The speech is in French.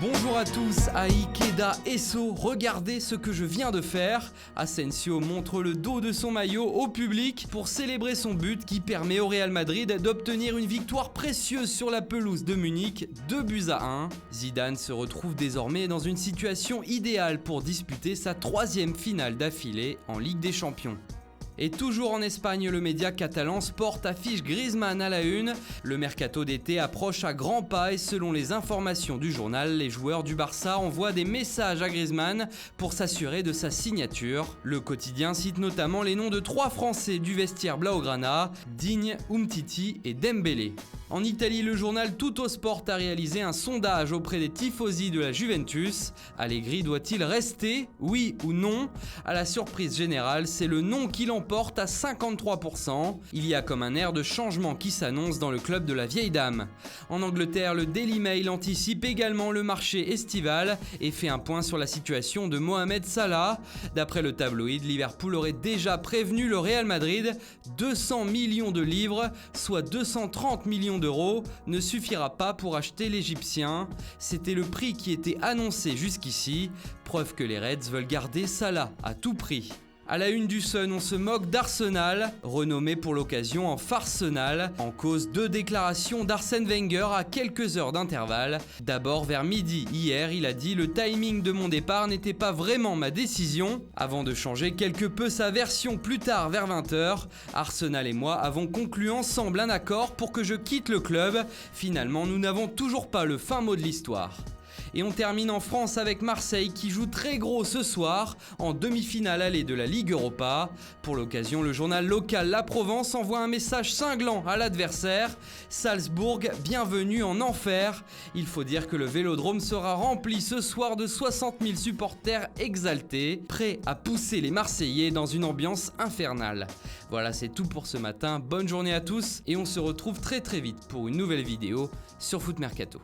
Bonjour à tous, à Ikeda Esso, regardez ce que je viens de faire. Asensio montre le dos de son maillot au public pour célébrer son but qui permet au Real Madrid d'obtenir une victoire précieuse sur la pelouse de Munich, 2-1. Zidane se retrouve désormais dans une situation idéale pour disputer sa 3e finale d'affilée en Ligue des Champions. Et toujours en Espagne, le média catalan Sport affiche Griezmann à la une. Le mercato d'été approche à grands pas et selon les informations du journal, les joueurs du Barça envoient des messages à Griezmann pour s'assurer de sa signature. Le quotidien cite notamment les noms de 3 Français du vestiaire Blaugrana, Digne, Umtiti et Dembélé. En Italie, le journal Tutto Sport a réalisé un sondage auprès des tifosi de la Juventus. Allegri doit-il rester, oui ou non? À la surprise générale, c'est le non qui l'emporte à 53%. Il y a comme un air de changement qui s'annonce dans le club de la vieille dame. En Angleterre, le Daily Mail anticipe également le marché estival et fait un point sur la situation de Mohamed Salah. D'après le tabloïd, Liverpool aurait déjà prévenu le Real Madrid, 200 millions de livres, soit 230 millions d'euros, ne suffira pas pour acheter l'Égyptien. C'était le prix qui était annoncé jusqu'ici, preuve que les Reds veulent garder Salah à tout prix. À la une du Sun, on se moque d'Arsenal, renommé pour l'occasion en Farsenal, en cause 2 déclarations d'Arsène Wenger à quelques heures d'intervalle. D'abord vers midi hier, il a dit « Le timing de mon départ n'était pas vraiment ma décision ». Avant de changer quelque peu sa version plus tard vers 20h, Arsenal et moi avons conclu ensemble un accord pour que je quitte le club. Finalement, nous n'avons toujours pas le fin mot de l'histoire. Et on termine en France avec Marseille qui joue très gros ce soir en demi-finale allée de la Ligue Europa. Pour l'occasion, le journal local La Provence envoie un message cinglant à l'adversaire. Salzbourg, bienvenue en enfer. Il faut dire que le Vélodrome sera rempli ce soir de 60 000 supporters exaltés, prêts à pousser les Marseillais dans une ambiance infernale. Voilà, c'est tout pour ce matin. Bonne journée à tous et on se retrouve très vite pour une nouvelle vidéo sur Foot Mercato.